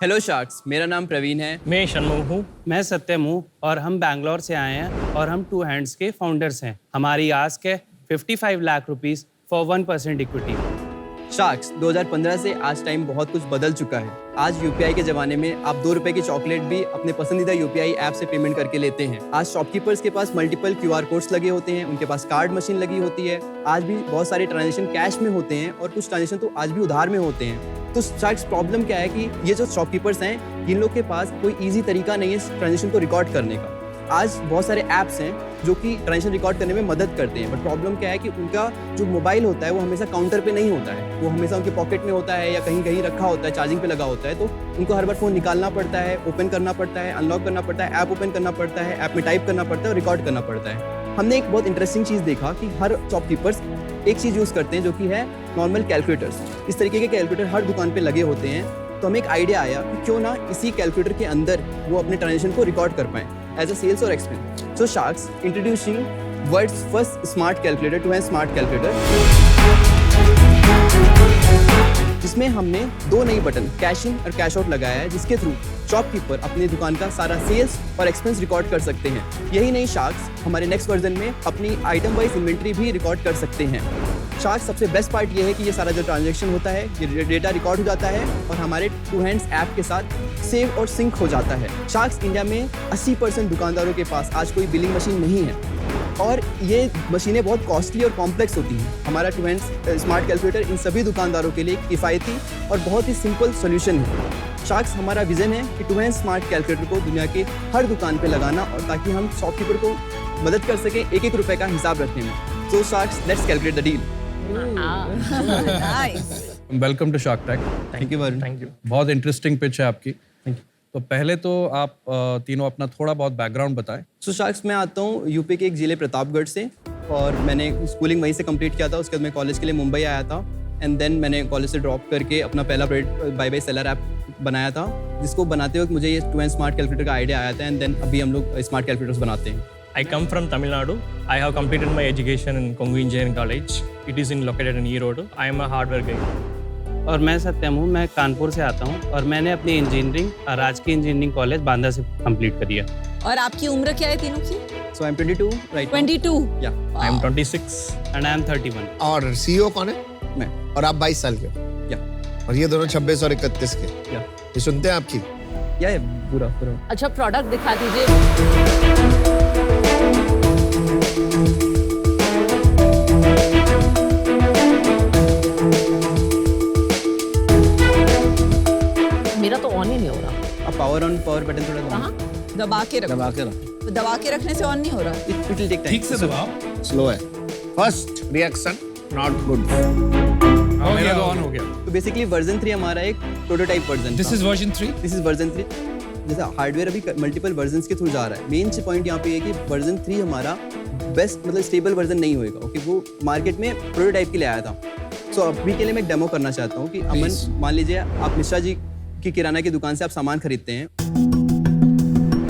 Hello sharks, मेरा नाम प्रवीण है। मैं षणमुख हूँ। मैं सत्यम हूँ और हम बैंगलोर से आए हैं और हम टू हैंड्स के फाउंडर्स हैं। हमारी आस्क है 55 lakh rupees for 1% equity. Sharks, 2015 से आज टाइम बहुत कुछ बदल चुका है। आज यूपीआई के जमाने में आप 2 रुपए की चॉकलेट भी अपने पसंदीदा यूपीआई ऐप से पेमेंट करके लेते हैं। आज शॉपकीपर्स के पास मल्टीपल क्यूआर कोड्स लगे होते हैं, उनके पास कार्ड मशीन लगी होती है। आज भी बहुत सारे ट्रांजेक्शन कैश में होते हैं और कुछ ट्रांजेक्शन तो आज भी उधार में होते हैं। तो शार्क्स, प्रॉब्लम क्या है कि ये जो शॉपकीपर्स हैं, इन लोग के पास कोई ईजी तरीका नहीं है ट्रांजेक्शन को रिकॉर्ड करने का। आज बहुत सारे ऐप्स हैं जो कि ट्रांजेक्शन रिकॉर्ड करने में मदद करते हैं, बट प्रॉब्लम क्या है कि उनका जो मोबाइल होता है वो हमेशा काउंटर पे नहीं होता है, वो हमेशा उनके पॉकेट में होता है या कहीं कहीं रखा होता है, चार्जिंग पे लगा होता है। तो उनको हर बार फ़ोन निकालना पड़ता है, ओपन करना पड़ता है, अनलॉक करना पड़ता है, ऐप ओपन करना पड़ता है, ऐप में टाइप करना पड़ता है और रिकॉर्ड करना पड़ता है। हमने एक बहुत इंटरेस्टिंग चीज़ देखा कि हर शॉपकीपर्स एक चीज़ यूज़ करते हैं जो कि है नॉर्मल कैलकुलेटर्स। इस तरीके के कैलकुलेटर हर दुकान पे लगे होते हैं। तो हमें एक आइडिया आया कि क्यों ना इसी कैलकुलेटर के अंदर वो अपने ट्रांजेक्शन को रिकॉर्ड कर पाएँ एज अ सेल्स और expense. So Sharks, introducing world's first smart calculator to a smart calculator, जिसमें हमने 2 नई बटन कैश इन और कैश आउट लगाया है, जिसके थ्रू शॉपकीपर अपनी दुकान का सारा सेल्स और एक्सपेंस रिकॉर्ड कर सकते हैं। यही नहीं शार्क्स, हमारे नेक्स्ट वर्जन में अपनी आइटम वाइज इन्वेंट्री भी रिकॉर्ड कर सकते हैं। शार्क्स, सबसे बेस्ट पार्ट ये है कि ये सारा जो ट्रांजैक्शन होता है ये डेटा रिकॉर्ड हो जाता है और हमारे टू हैंड्स ऐप के साथ सेव और सिंक हो जाता है। शार्क्स, इंडिया में 80% दुकानदारों के पास आज कोई बिलिंग मशीन नहीं है और ये मशीनें बहुत कॉस्टली और कॉम्प्लेक्स होती हैं। हमारा टू हैंड्स स्मार्ट कैलकुलेटर इन सभी दुकानदारों के लिए एक किफ़ायती और बहुत ही सिंपल सोल्यूशन है। शार्क्स, हमारा विजन है कि टू हैंड्स स्मार्ट कैलकुलेटर को दुनिया के हर दुकान पे लगाना और ताकि हम शॉपकीपर को मदद कर सकें एक रुपए का हिसाब रखने में। So sharks, let's calculate the deal. Welcome to shark tank. Thank you Varun. Thank you. बहुत इंटरेस्टिंग पिच है आपकी। तो पहले तो आप तीनों अपना थोड़ा बहुत बैकग्राउंड बताएं। सो शार्क्स, मैं आता हूँ यूपी के एक ज़िले प्रतापगढ़ से और मैंने स्कूलिंग वहीं से कंप्लीट किया था। उसके बाद मैं कॉलेज के लिए मुंबई आया था एंड देन मैंने कॉलेज से ड्रॉप करके अपना पहला product buy buy seller app बनाया था, जिसको बनाते वक्त मुझे ये टू हैंड स्मार्ट कैलकुलेटर का आइडिया आया था एंड देन अभी हम लोग स्मार्ट कैलकुलेटर्स बनाते हैं। I come from Tamil Nadu. I have completed my education in Kongu Engineering College. It is located in Erode. I am a hardware guy. और मैं सत्यम हूँ, मैं कानपुर से आता हूँ और मैंने अपनी इंजीनियरिंग राजकीय इंजीनियरिंग कॉलेज बांदा से कंप्लीट करी है। और आपकी उम्र क्या है तीनों की? सो आई एम 22 राइट। 22। या I am 26. And I am 31। और सीईओ कौन है? मैं। और आप 22 साल के हो? या और ये दोनों 26 और 31 के? या ये सुनते हैं आपकी? या पूरा पूरा। अच्छा, प्रोडक्ट दिखा दीजिए। मेरा तो ऑन ही नहीं हो रहा। अब पावर ऑन पावर बटन थोड़ा कहाँ? दबा के रखो। दबा के रखने से ऑन नहीं हो रहा। It will take time. ठीक से दबाओ। स्लो है। First reaction not good. मेरा तो ऑन हो गया। तो बेसिकली वर्जन 3 हमारा एक prototype version. This is version 3। This is version 3। जैसा हार्डवेयर अभी मल्टीपल वर्जन्स के थ्रू जा रहा है। मेन पॉइंट यहाँ पे है कि वर्जन 3 हमारा बेस्ट मतलब स्टेबल वर्जन नहीं होएगा। ओके, वो मार्केट में प्रोटोटाइप के लिए आया था। सो अभी के लिए मैं एक डेमो करना चाहता हूँ कि अमन, मान लीजिए आप मिश्रा जी की किराना की दुकान से आप सामान खरीदते हैं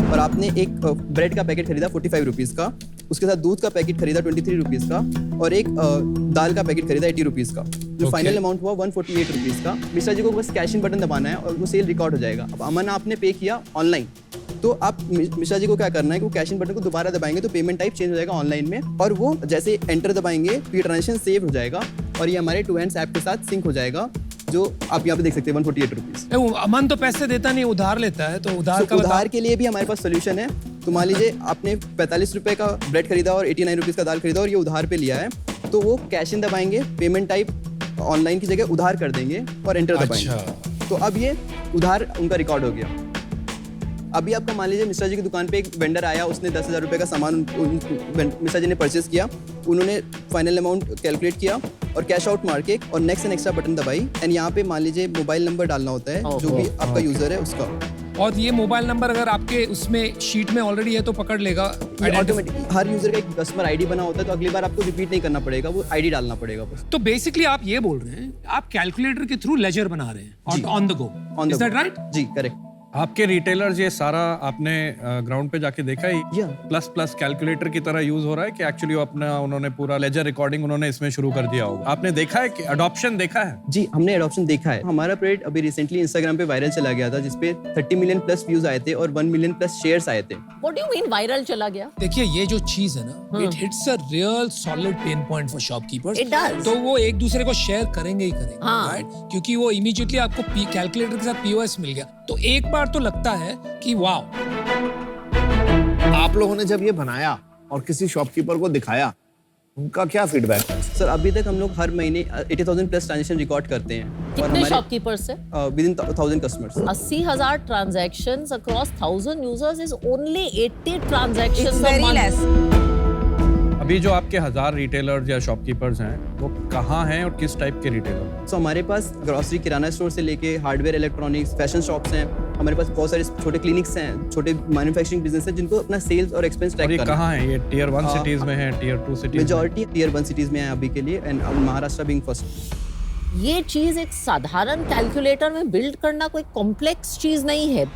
और आपने एक ब्रेड का पैकेट खरीदा 45 रुपीज़ का, उसके साथ दूध का पैकेट खरीदा 23 रुपीज़ का और एक दाल का पैकेट खरीदा 80 रुपीज़ का। जो फाइनल अमाउंट हुआ 148 रुपीज़ का। मिश्रा जी को बस कैश इन बटन दबाना है और वो सेल रिकॉर्ड हो जाएगा। अब अमन आपने पे किया ऑनलाइन, तो आप मिश्रा जी को क्या करना है कि वो कैश इन बटन को दोबारा दबाएंगे तो पेमेंट टाइप चेंज हो जाएगा ऑनलाइन में और वो जैसे एंटर दबाएंगे तो ये ट्रांजेक्शन सेव हो जाएगा और ये हमारे टू हैंड्स ऐप के साथ सिंक हो जाएगा, जो आप यहाँ पे देख सकते हैं 148 रुपीज़। अमन तो पैसे देता नहीं, उधार लेता है, तो उधार का उधार के लिए भी हमारे पास सोल्यूशन है। तो मान लीजिए आपने 45 रुपए का ब्रेड खरीदा और 89 रुपीज़ का दाल खरीदा और ये उधार पे लिया है, तो वो कैश इन दबाएंगे, पेमेंट टाइप ऑनलाइन की जगह उधार कर देंगे और एंटर दबाएंगे। तो अब ये उधार उनका रिकॉर्ड हो गया। अभी आपका मान लीजिए मिश्रा जी की दुकान पे एक वेंडर आया, उसने 10,000 रुपये का सामान मिश्रा जी ने परचेस किया, उन्होंने फाइनल अमाउंट कैलकुलेट किया और कैश आउट मार के और नेक्स्ट एंड एक्स्ट्रा बटन दबाई एंड यहाँ पे मान लीजिए मोबाइल नंबर डालना होता है जो भी आपका यूजर है उसका। और ये मोबाइल नंबर अगर आपके उसमें शीट में ऑलरेडी है तो पकड़ लेगा ऑटोमेटिक। हर यूजर का एक कस्टमर आईडी बना होता है, तो अगली बार आपको रिपीट नहीं करना पड़ेगा, वो आईडी डालना पड़ेगा बस। तो बेसिकली आप ये बोल रहे हैं आप कैलकुलेटर के थ्रू लेजर बना रहे हैं on the go. Is that right? जी करेक्ट। आपके रिटेलर्स ये सारा आपने ग्राउंड पे जाके देखा ही Yeah. प्लस प्लस कैलकुलेटर की तरह यूज हो रहा है कि एक्चुअली अपना उन्होंने पूरा लेजर रिकॉर्डिंग उन्होंने इसमें शुरू कर दिया होगा? आपने देखा है कि अडॉप्शन देखा है? जी, हमने एडॉप्शन देखा है। हमारा प्रोडक्ट अभी रिसेंटली इंस्टाग्राम पे वायरल चला गया था, जिसपे 30 मिलियन प्लस व्यूज आए थे और 1 मिलियन प्लस शेयर्स आए थे। What do you mean viral चला गया? देखिए ये जो चीज है ना, it hits a real solid pain point for shopkeepers. It does. तो वो एक दूसरे को शेयर करेंगे ही करेंगे, हाँ. राइट? क्योंकि वो इमीडिएटली आपको कैलकुलेटर के साथ पीओएस मिल गया, तो एक बार तो लगता है कि वाओ। आप लोगों ने जब ये बनाया और किसी शॉपकीपर को दिखाया, उनका क्या फीडबैक है? सर अभी तक हम लोग हर महीने 80,000 प्लस ट्रांजेक्शन रिकॉर्ड करते हैं कितने शॉपकीपर्स से? With in 1000 customers. 80,000 transactions across 1,000 users is only 80 It's transactions a very month. less. अभी जो आपके 1000 रिटेलर्स या शॉपकीपर्स हैं वो कहाँ हैं और किस टाइप के रिटेलर? सो हमारे पास ग्रोसरी किराना स्टोर से लेके हार्डवेयर, इलेक्ट्रॉनिक्स, फैशन शॉप्स हैं। हमारे पास बहुत सारे छोटे क्लिनिक्स हैं, छोटे मैन्युफैक्चरिंग बिजनेस हैं जिनको अपना सेल्स और एक्सपेंस और ट्रैक ये करना है। कहाँ है? ये टियर 1 सिटीज में है, tier 2 cities? Majority tier 1 cities में है अभी के लिए, एंड महाराष्ट्र बीइंग फर्स्ट। ये चीज एक साधारण कैलकुलेटर में बिल्ड करना कोई कॉम्प्लेक्स चीज नहीं है।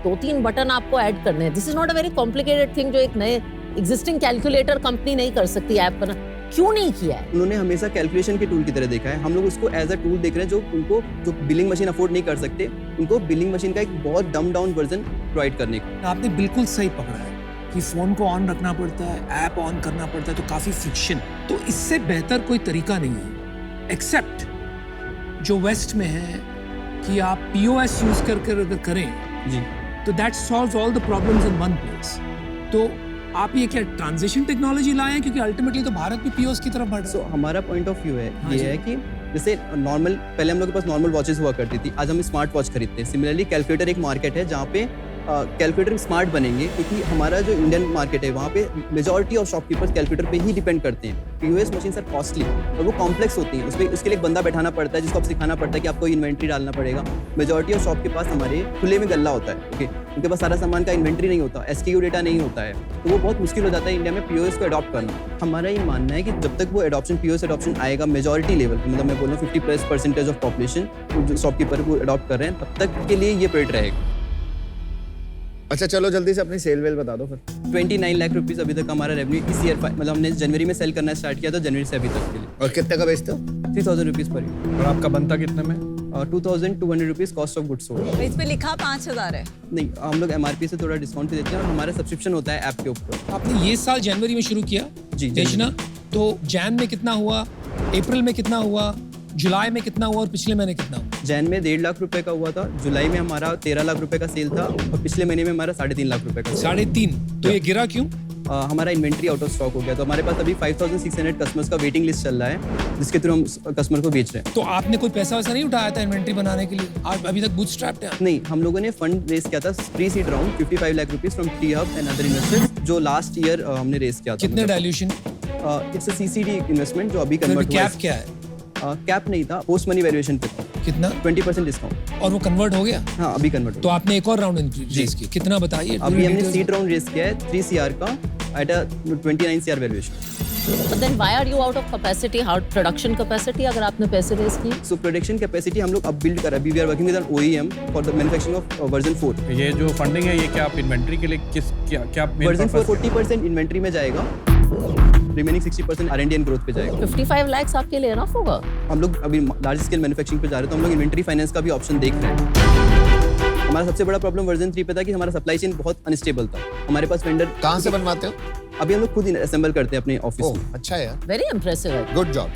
2-3 बटन आपको ऐड करने हैं। This is not a very complicated thing जो एक नए एग्जिस्टिंग कैलकुलेटर कंपनी नहीं कर सकती ऐप बना। क्यों नहीं किया है? उन्होंने हमेशा कैलकुलेशन के टूल की तरह देखा है। हम लोग उसको एज अ टूल देख रहे हैं, जो उनको जो बिलिंग मशीन अफोर्ड नहीं कर सकते, उनको बिलिंग मशीन का एक बहुत डम डाउन वर्जन प्रोवाइड करने का। आपने बिल्कुल सही पकड़ा है कि फोन को ऑन रखना पड़ता है, ऐप ऑन करना पड़ता है, तो काफी फ्रिक्शन। तो इससे बेहतर कोई तरीका नहीं है एक्सेप्ट जो वेस्ट में है कि आप पीओएस यूज करके अगर करें जी, तो that solves all the problems in one place. तो आप ये क्या ट्रांजिशन टेक्नोलॉजी लाए हैं, क्योंकि अल्टीमेटली तो भारत भी पीओएस की तरफ बढ़ रहा सो है। हमारा पॉइंट ऑफ व्यू है हाँ ये जी। है कि जैसे नॉर्मल, पहले हम लोग के पास नॉर्मल वॉचेस हुआ करती थी, आज हम स्मार्ट वॉच खरीदते हैं। सिमिलरली कैलकुलेटर एक मार्केट है जहाँ पे कैलकुलेटर स्मार्ट बनेंगे, क्योंकि हमारा जो इंडियन मार्केट है वहाँ पे मेजॉरिटी ऑफ शॉपकीपर्स कैलकुलेटर पे ही डिपेंड करते हैं। पीओएस मशीन सर कॉस्टली और वो कॉम्प्लेक्स होती हैं, उसके लिए एक बंदा बैठाना पड़ता है जिसको आप सिखाना पड़ता है कि आपको इन्वेंट्री डालना पड़ेगा। मेजॉरिटी ऑफ शॉप के पास हमारे खुले में गल्ला होता है, ओके, उनके पास सारा सामान का इन्वेंट्री नहीं होता, एसक्यू डेटा नहीं होता है, तो वो बहुत मुश्किल हो जाता है इंडिया में पीओएस को अडॉप्ट करना। हमारा ये मानना है कि जब तक वो एडॉप्शन, पीओएस एडॉप्शन आएगा मेजॉरिटी लेवल पे, मतलब मैं बोल रहा हूँ 50% ऑफ पॉपुलेशन जो शॉपकीपर को अडॉप्ट कर रहे हैं, तब तक के लिए ये प्रोडक्ट रहेगा। अच्छा चलो जल्दी से अपनी सेल वेल बता दो फिर। 29 लाख रुपीस अभी तक हमारा रेवेन्यू इस ईयर, मतलब हमने जनवरी में सेल करना स्टार्ट किया था, जनवरी से अभी तक के लिए। और कितने का बेचते हो? 3000 रुपीस पर ईयर। और आपका बनता कितने में? 2200 rupees cost of goods sold. इस पे लिखा 5,000 है। नहीं, हम लोग एमआरपी से थोड़ा डिस्काउंट भी देते हैं और हमारा सब्सक्रिप्शन होता है ऐप के ऊपर। आपने ये साल जनवरी में शुरू किया जी, बेचना, तो जैन में कितना हुआ, अप्रैल में कितना हुआ, जुलाई में कितना हुआ और पिछले महीने कितना हुआ? जैन में 1.5 लाख रुपए का हुआ था, जुलाई में हमारा 13 लाख रुपए का सेल था और पिछले महीने में हमारा 3.5 लाख रुपए का sale। 3.5। तो ये गिरा क्यों? हमारा इन्वेंट्री आउट ऑफ स्टॉक हो गया, तो हमारे पास अभी 5600 कस्टमर्स का वेटिंग लिस्ट चल रहा है, जिसके थ्रू हम कस्टमर को बेच रहे हैं। तो आपने कोई पैसा वैसा नहीं उठाया था इन्वेंट्री बनाने के लिए? आप अभी तक बूटस्ट्रैप्ड हैं? नहीं, हम लोगों ने फंड रेस किया था, pre seed round 55 lakh rupees from T hub and other investors, जो लास्ट ईयर हमने रेस किया था। कितने dilution? It's a CCD investment जो अभी कन्वर्ट हुआ कैप क्या है? कैप नहीं था, पोस्ट मनी वैल्यूएशन पे था, कितना? 20% डिस्काउंट। और वो कन्वर्ट हो गया? हाँ, अभी कन्वर्ट तो आपने एक और राउंड रेस किया, कितना बताइए? अभी हमने सीड राउंड रेस किया है 3 CR का at a 29 CR valuation. But then why are you out of capacity? How production capacity अगर आपने पैसे रेस किए? सो प्रोडक्शन कैपेसिटी हम लोग अब बिल्ड कर, अभी we are working with an OEM for the manufacturing of version 4। ये जो फंडिंग है ये क्या आप इन्वेंट्री के लिए क्या वर्जन 4 40% इन्वेंट्री में जाएगा, रिमेनिंग 60% R&D एंड ग्रोथ पे जाएगा। 55 lakhs आपके लिए एनफ होगा? हम लोग अभी लार्ज स्केल मैन्युफैक्चरिंग पे जा रहे हैं, तो हम लोग इन्वेंट्री फाइनेंस का भी ऑप्शन देख रहे हैं। हमारा सबसे बड़ा प्रॉब्लम वर्जन 3 पे था कि हमारा सप्लाई चेन बहुत अनस्टेबल था। हमारे पास वेंडर कहाँ से बनवाते हो? अभी हम लोग खुद असेंबल करते हैं अपने ऑफिस ओह में। अच्छा यार, वेरी इंप्रेसिव है। Good job.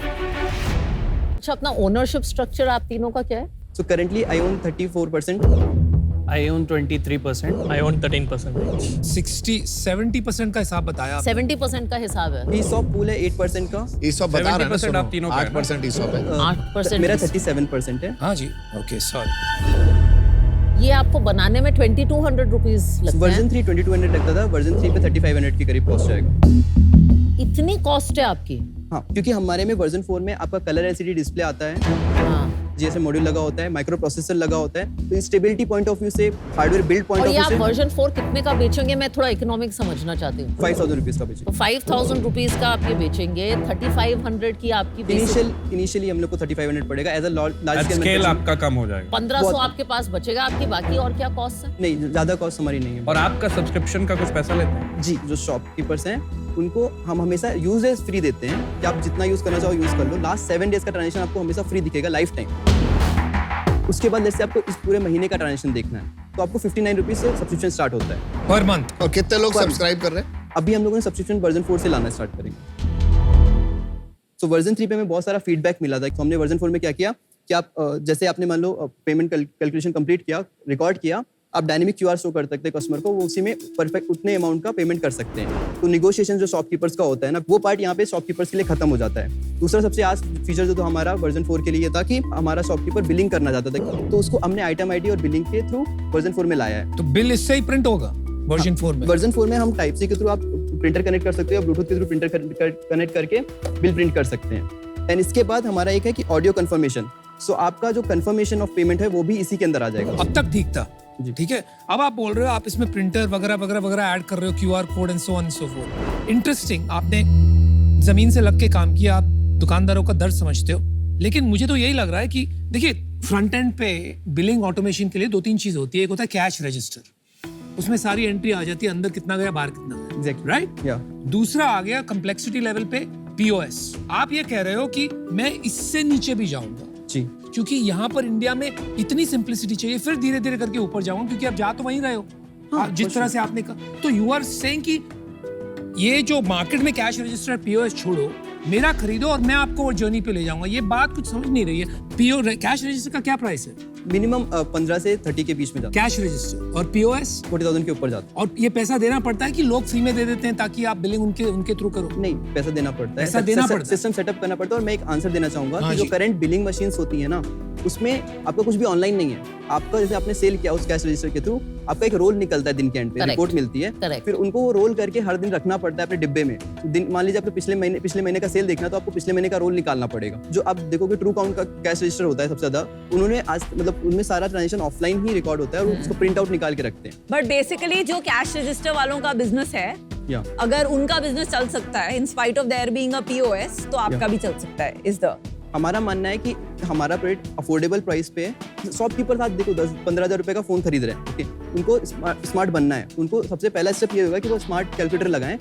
अच्छा, अपना ओनरशिप स्ट्रक्चर आप तीनों का क्या है? So currently I own 34%। I own 23%. I own 13%. 60-70% का हिसाब बताया आपने। 70% का हिसाब है। ESOP पूल है 8% का। ESOP बता रहे हैं ना, 70% आप तीनों का है ना? 8% ESOP है। 8% मेरा 37% है। हाँ जी, ओके सॉरी। ये आपको बनाने में 2200 रुपीज लगता है। वर्जन 3 2200 लगता था, वर्जन 3 पे 3500 के करीब कॉस्ट जाएगा। इतनी कॉस्ट है आपकी? हाँ, क्योंकि हमारे में वर्जन 4 में आपका कलर LCD डिस्प्ले आता है, हाँ। जीएसएम मॉड्यूल लगा होता है, माइक्रो प्रोसेसर लगा होता है। तो स्टेबिलिटी पॉइंट ऑफ व्यू से, हार्डवेयर बिल्ड पॉइंट और ऑफ ये व्यू आप से वर्जन 4 कितने का बेचेंगे? मैं थोड़ा इकोनॉमिक समझना चाहती हूँ। 5000 रुपीज का बेचेंगे। तो 5000 रुपीज का आप ये बेचेंगे, 3500 की आपकी basic- इनिशियली हम लोग को 3500 पड़ेगा as a large scale scale. आपका कम हो जाएगा 1500 आपके पास बचेगा। आपकी बाकी और क्या कॉस्ट है? नहीं, ज्यादा कॉस्ट हमारी नहीं है। और आपका सब्सक्रिप्शन का कुछ पैसा लेते हैं जी, जो शॉपकीपर्स हैं उनको हम हमेशा यूजेस फ्री देते हैं कि आप जितना यूज करना चाहो यूज कर लो। लास्ट 7 डेज का ट्रांजेक्शन आपको हमेशा फ्री दिखेगा लाइफ टाइम। उसके बाद जैसे आपको इस पूरे महीने का ट्रांजेक्शन देखना है तो आपको 59 रुपीज से सब्सक्रिप्शन स्टार्ट होता है पर मंथ। और कितने लोग सब्सक्राइब कर रहे हैं? अभी हम लोगों ने सब्सक्रिप्शन वर्जन 4 से लाना स्टार्ट करेंगे। तो वर्जन 3 पे हमें बहुत सारा फीडबैक मिला था। तो हमने वर्जन 4 में क्या किया कि आप जैसे आपने मान लो पेमेंट कैलकुलेशन कंप्लीट किया, रिकॉर्ड किया, आप डायनेमिक क्यूआर शो कर सकते हैं कस्टमर को, वो उसी में परफेक्ट उतने अमाउंट का पेमेंट कर सकते हैं। तो निगोशिएशन जो शॉपकीपर्स का होता है ना, वो पार्ट यहाँ पे शॉपकीपर्स के लिए खत्म हो जाता है। दूसरा सबसे आज फीचर जो तो हमारा वर्जन 4 के लिए था कि हमारा शॉपकीपर बिलिंग करना चाहता था, तो उसको हमने आइटम आईडी और बिलिंग के थ्रू वर्जन 4 में लाया है। तो बिल इससे ही प्रिंट होगा वर्जन 4 में? वर्जन 4 में हम टाइप सी के थ्रू आप प्रिंटर कनेक्ट कर सकते हो, ब्लूटूथ के थ्रू प्रिंटर कनेक्ट करके बिल प्रिंट कर सकते हैं। एंड इसके बाद हमारा एक है कि ऑडियो कंफर्मेशन। सो आपका जो कंफर्मेशन ऑफ पेमेंट है वो भी इसी के अंदर आ जाएगा। अब तक ठीक था, जी। ठीक है। अब आप बोल रहे हो आप इसमें प्रिंटर वगैरह वगैरह वगैरह ऐड कर रहे हो, QR code and so on so fourth. Interesting, आपने जमीन से लग के काम किया, आप दुकानदारों का दर्द समझते हो। लेकिन मुझे तो यही लग रहा है कि देखिए, फ्रंट एंड पे बिलिंग ऑटोमेशन के लिए 2-3 चीज होती है। एक होता है कैश रजिस्टर, उसमें सारी एंट्री आ जाती है, अंदर कितना गया बाहर कितना गया, Exactly. राइट? या दूसरा आ गया कंप्लेक्सिटी लेवल पे पीओएस। आप ये कह रहे हो कि मैं इससे नीचे भी जाऊंगा जी, क्योंकि यहाँ पर इंडिया में इतनी सिंपलिसिटी चाहिए, फिर धीरे धीरे करके ऊपर जाऊंगा, क्योंकि आप जा तो वहीं रहे हो। हाँ, जिस तरह से आपने कहा, तो यू आर सेइंग कि ये जो मार्केट में कैश रजिस्टर पीओएस छोड़ो, मेरा खरीदो और मैं आपको वो जर्नी पे ले जाऊंगा। ये बात कुछ समझ नहीं रही है। पीओ कैश रजिस्टर का क्या प्राइस है? मिनिमम 15 से 30 के बीच में जाता कैश रजिस्टर और पीओएस है, 40,000 के ऊपर जाता और ये पैसा देना पड़ता है कि लोग फ्री में दे देते हैं ताकि आप बिलिंग उनके थ्रू करो? है। नहीं, पैसा देना पड़ता है। पैसा देना पड़ता है। सिस्टम सेटअप करना पड़ता है। और मैं एक आंसर देना चाहूंगा हाँ कि जो जी। करंट बिलिंग मशीन्स होती है ना, उसमें आपका कुछ भी ऑनलाइन नहीं है। आपका जैसे आपने सेल किया उस कैश रजिस्टर के थ्रू, आपका एक रोल निकलता है दिन के एंड पे, Correct. रिपोर्ट मिलती है। Correct. फिर उनको वो रोल करके हर दिन रखना पड़ता है अपने डिब्बे में। दिन मान लीजिए आपको पिछले महीने का सेल देखना, तो आपको पिछले महीने का रोल निकालना पड़ेगा। जो आप देखोगे ट्रू काउंट का कैश रजिस्टर होता है सबसे ज्यादा, उन्होंने आज मतलब उनमें सारा ट्रांजेक्शन ऑफलाइन ही रिकॉर्ड होता है और उसको प्रिंट आउट निकाल के रखते हैं। बट बेसिकली जो कैश रजिस्टर वालों का बिजनेस है, या अगर उनका बिजनेस चल सकता है in spite of their being a POS, तो आपका भी चल सकता है। इज द हमारा मानना है कि हमारा प्रोडक्ट अफोर्डेबल प्राइस पे है। शॉपकीपर साथ देखो 10-15 हज़ार रुपए का फोन खरीद रहे हैं, ओके, उनको स्मार्ट बनना है। उनको सबसे पहला स्टेप ये होगा कि वो स्मार्ट कैलकुलेटर लगाएं,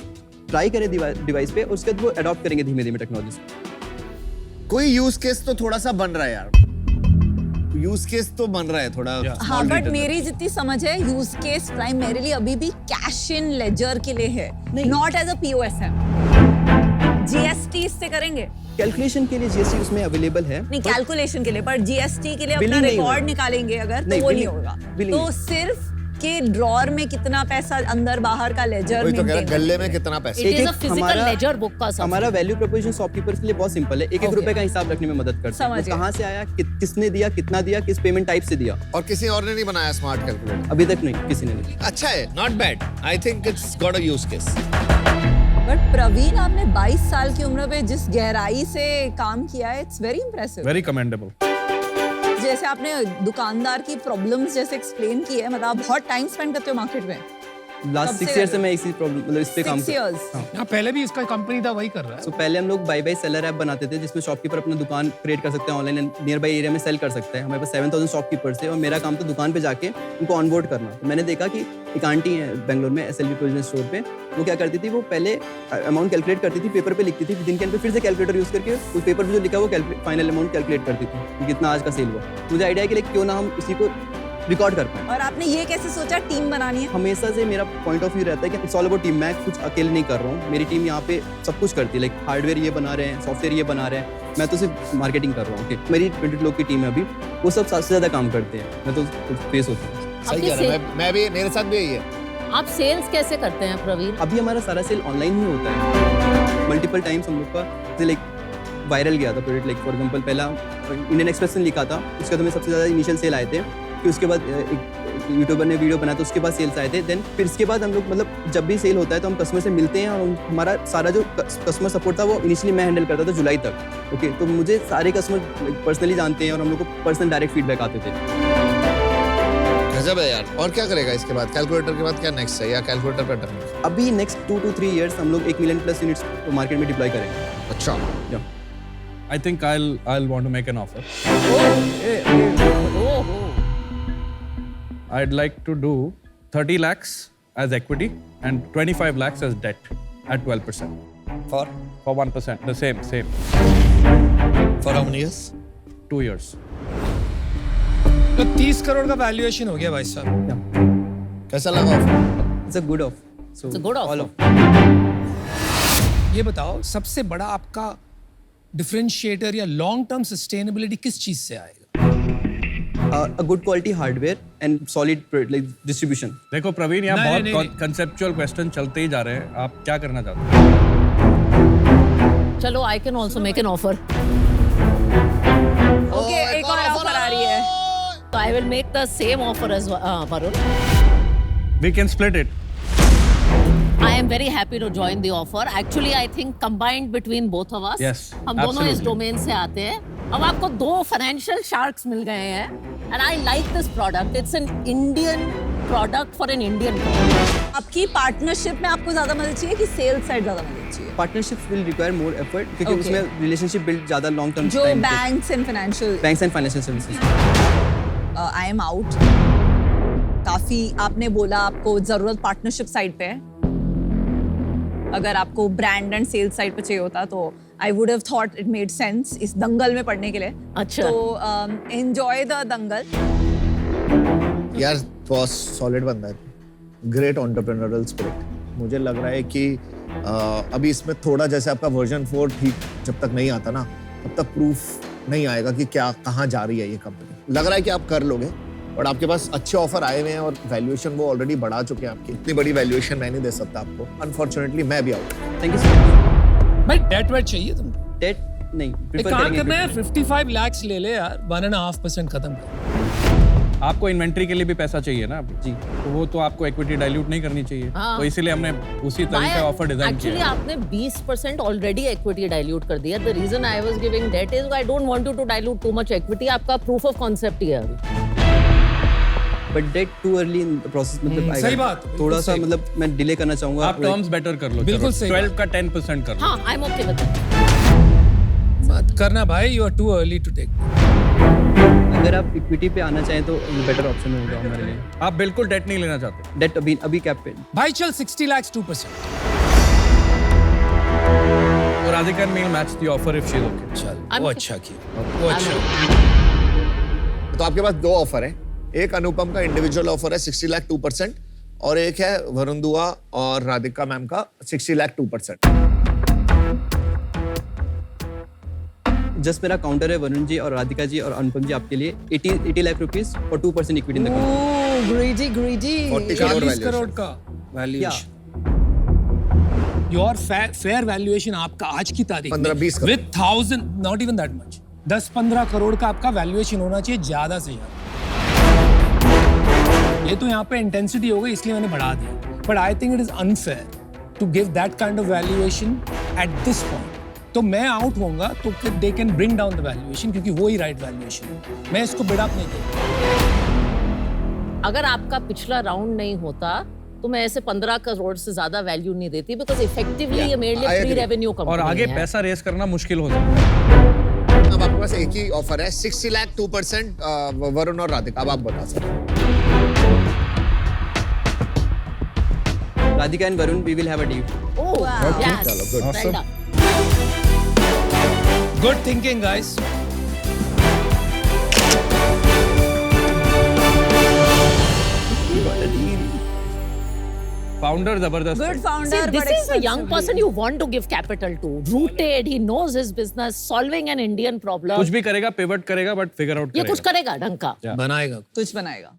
ट्राई करें डिवाइस पे, और उसके बाद वो अडॉप्ट करेंगे धीमे धीमे टेक्नोलॉजी से। कोई यूज केस तो थोड़ा सा बन रहा है यार, यूज केस तो बन रहा है थोड़ा। हाँ, बट मेरी जितनी समझ है यूज केस प्राइमरीली अभी भी कैश इन लेजर के लिए है, नॉट एज अ पीओएस है। जीएसटी इससे करेंगे? कैलकुलेशन के लिए जीएसटी उसमें अवेलेबल है। नहीं, कैलकुलेशन के लिए, पर जीएसटी के लिए अपना Billing नहीं रिकॉर्ड होगा। निकालेंगे अगर, तो नहीं, वो नहीं billing- होगा। billing तो नहीं। सिर्फ के ड्रॉर में कितना पैसा अंदर बाहर का लेजर वही तो कह रहा मेंटेन गले में कितना पैसा। It is a एक-एक physical हमारा- ledger book का सब। हमारा वैल्यू प्रोपोजिशन शॉपकीपर्स के लिए बहुत सिंपल है। एक Okay. रुपए का हिसाब रखने में मदद करता है। समझ वो गया। कहाँ से आया, किसने दिया, कितना दिया, किस पेमेंट टाइप से दिया, और किसी और ने नहीं बनाया स्मार्ट कैलकुलेटर? अभी तक नहीं किसी ने नहीं। अच्छा है, not bad. I think it's got a use case. But Praveen, आपने 22 साल की उम्र में जिस गहराई से काम किया है, it's very impressive. Very commendable. जैसे आपने दुकानदार की प्रॉब्लम्स जैसे एक्सप्लेन की है, मतलब आप बहुत टाइम स्पेंड करते हो मार्केट में। लास्ट सबसे 6 ईयर से ज्यादा। मैं इसी प्रॉब्लम मतलब इस पे काम 6 कर years? हाँ। यहाँ पहले भी इसका कंपनी था, वही कर रहा है। So, पहले हम लोग बाय सेलर ऐप बनाते थे, जिसमें शॉपकीपर अपना दुकान क्रिएट कर सकते हैं ऑनलाइन, नियर बाई एरिया में सेल कर सकता है। हमारे पास 7000 शॉपकीपर्स थे और मेरा काम था दुकान पे जाके उनको ऑनबोर्ड करना। तो मैंने देखा कि एक आंटी है बेंगलोर में SLV प्रोविजन स्टोर पे, वो क्या करती थी, वो पहले अमाउंट कैलकुलेट करती थी, पेपर पे लिखती थी, दिन के एंड पे फिर से कैलकुलेटर यूज करके उस पेपर पे जो लिखा वो फाइनल अमाउंट कैलकुलेट करती थी कि कितना आज का सेल हुआ। मुझे आइडिया है कि क्यों ना हम उसी को रिकॉर्ड कर पाए। और आपने ये कैसे सोचा टीम बनानी है? हमेशा से मेरा पॉइंट ऑफ व्यू रहता है कि इट्स ऑल अबाउट टीम। मैं कुछ अकेले नहीं कर रहा हूँ, मेरी टीम यहाँ पे सब कुछ करती है। लाइक हार्डवेयर ये बना रहे हैं, सॉफ्टवेयर ये बना रहे हैं, मैं तो सिर्फ मार्केटिंग कर रहा हूँ। ओके, मेरी 20 लोग की टीम है अभी, वो सब सबसे ज्यादा काम करते हैं, मैं तो फेस होता हूँ। सही आपके कह रहा है, मैं भी, मेरे साथ भी यही है। आप सेल्स कैसे करते हैं प्रवीण? अभी हमारा सारा सेल ऑनलाइन ही होता है। मल्टीपल टाइम्स हम लोग का लाइक वायरल गया था प्रोडक्ट। लाइक फॉर एग्जांपल पहला इंडियन एक्सप्रेस ने लिखा था, उसके बाद हमें सबसे ज़्यादा इनिशियल सेल आए थे। फिर उसके बाद एक यूट्यूबर ने वीडियो बनाया तो उसके बाद सेल्स आए थे। देन फिर इसके बाद हम लोग मतलब जब भी सेल होता है तो हम कस्टमर से मिलते हैं और हमारा सारा जो कस्टमर सपोर्ट था वो इनिशियली मैं हैंडल करता था जुलाई तक। ओके, तो मुझे सारे कस्टमर पर्सनली जानते हैं और हम लोग को पर्सनल डायरेक्ट फीडबैक आते थे। गजब है यार। और क्या करेगा इसके बाद? कैलकुलेटर के बाद क्या नेक्स्ट है, या कैलकुलेटर पे टर्न? अभी नेक्स्ट 2 to 3 years हम लोग 1 million plus यूनिट्स मार्केट में डिप्लॉय करेंगे। अच्छा, I think I'll want to make an offer. I'd like to do 30 lakhs as equity and 25 lakhs as debt at 12%. For 1%, the same. how many years? 2 years. तो 30 करोड़ का valuation हो गया भाई साहब। कैसा लगा offer? It's a good of. It's a good offer. All of ये बताओ सबसे बड़ा आपका डिफरेंशिएटर या लॉन्ग टर्म सस्टेनेबिलिटी किस चीज से आएगा? a good quality hardware and solid like distribution. देखो प्रवीण, यहाँ नहीं, बहुत नहीं। कंसेप्चुअल क्वेश्चन चलते ही जा रहे हैं। आप क्या करना चाहते हैं? चलो, I can also make an offer. Okay, एक और ऑफर आ रही है। So I will make the same offer as Varun. We can split it. I am very happy to join the offer. Actually, I think combined between both of us, Yes, हम दोनों इस absolutely. Domain से आते हैं। अब आपको 2 financial sharks मिल गए हैं, and I like this product. It's an Indian product for an Indian company. आपकी पार्टनरशिप में आपको ज्यादा मदद चाहिए कि सेल्स साइड ज्यादा मदद चाहिए? Partnerships will require more effort क्योंकि Okay. उसमें relationship build ज़्यादा long term जो time banks and financial banks and financial services. I am out. काफी आपने बोला आपको जरूरत पार्टनरशिप साइड पे है। अगर आपको ब्रांड एंड सेल्स साइड पे चाहिए होता तो I would have thought it made sense इस दंगल में पढ़ने के लिए। अच्छा। तो एंजॉय द दंगल। यार बहुत सॉलिड बंदा है, ग्रेट एंटरप्रेन्योरियल स्पिरिट। मुझे लग रहा है कि अभी इसमें थोड़ा जैसे आपका वर्जन 4 ठीक जब तक नहीं आता ना तब तक प्रूफ नहीं आएगा कि क्या कहाँ जा रही है ये कंपनी। लग रहा है कि आप कर लोगे और आपके पास अच्छे ऑफर आए हुए हैं और वैल्यूएशन वो ऑलरेडी बढ़ा चुके हैं आपकी। इतनी बड़ी वैल्यूएशन मैं नहीं दे सकता आपको, अनफॉर्चुनेटली मैं भी out. Thank you so much. भाई डेट वेट चाहिए तुमको? Debt नहीं एक prefer काम करेंगे करना है, equity. 55 lakhs ले ले यार, 1.5% खत्म कर। आपको इन्वेंट्री के लिए भी पैसा चाहिए ना अभी? जी। तो वो तो आपको इक्विटी डाइल्यूट नहीं करनी चाहिए। हाँ। तो इसीलिए हमने उसी तरह का ऑफर डिजाइन Actually, किया है। आपने 20% ऑलरेडी इक्विटी डाइल्यूट कर दिया। The reason I was giving debt is I don't want you to dilute too much equity. आपका proof of concept ही है अभी। But debt too early in the process मतलब आएगा। सही बात, बिल्कुल थोड़ा सा सही। मतलब मैं डिले करना चाहूंगा। आप टर्म्स बेटर कर लो। बिल्कुल चलो, सही 12 का 10% कर लो। हाँ, I'm okay with that. मत करना भाई, you are too early to take. अगर आप इक्विटी पे आना चाहें तो बेटर ऑप्शन होगा हमारे लिए। आप बिल्कुल डेट नहीं लेना चाहते। डेट अभी कैप पे। भाई चल 60 lakhs 2%। और Radhika will match the offer if she is okay. चल I'm वो okay. अच्छा किया, वो अच्छा। तो आपके पास 2 ऑफर है। एक अनुपम का इंडिविजुअल ऑफर है 60 लाख 2% और एक है वरुण दुआ और राधिका मैम का 60 लाख 2%। जस्ट मेरा काउंटर है वरुण जी और राधिका जी और अनुपम जी आपके लिए 80 लाख रुपीस और 2% equity in the company. Greedy greedy. 40 crore 40 valuation। Crore का वैल्यूएशन। योर फेयर वैल्यूएशन आपका आज की तारीख 15-20 crore. With 1000 not even that much 10-15 crore का आपका वैल्यूएशन होना चाहिए ज्यादा से ज्यादा। ये तो यहाँ पे इंटेंसिटी हो गई इसलिए मैंने बढ़ा दिया, but I think it is unfair to give that kind of valuation at this point. तो मैं आउट होऊंगा तो they can bring down the valuation क्योंकि वो ही राइट वैल्यूएशन है। मैं इसको बिड अप नहीं करूंगा। अगर आपका पिछला राउंड नहीं होता तो मैं ऐसे 15 करोड़ से ज्यादा वैल्यू नहीं देती बिकॉज इफेक्टिवली ये मेरे I लिए फ्री agree. रेवेन्यू कंपनी और आगे है। पैसा रेस करना मुश्किल हो जाता है। अब आपके पास एक ही ऑफर है 60 लाख 2% वरुण और राधिका। अब आप बता सकते हैं। Radhika and Varun, we will have a deal. Oh, yes. चलो, good. Well done. Good thinking guys. Founder जबरदस्त है। Good See, founder. this is a young person you want to give capital to. Rooted, he knows his business, solving an Indian problem. कुछ भी करेगा, pivot करेगा, but figure out ये करेगा। कुछ करेगा ढंग का। बनाएगा। कुछ बनाएगा।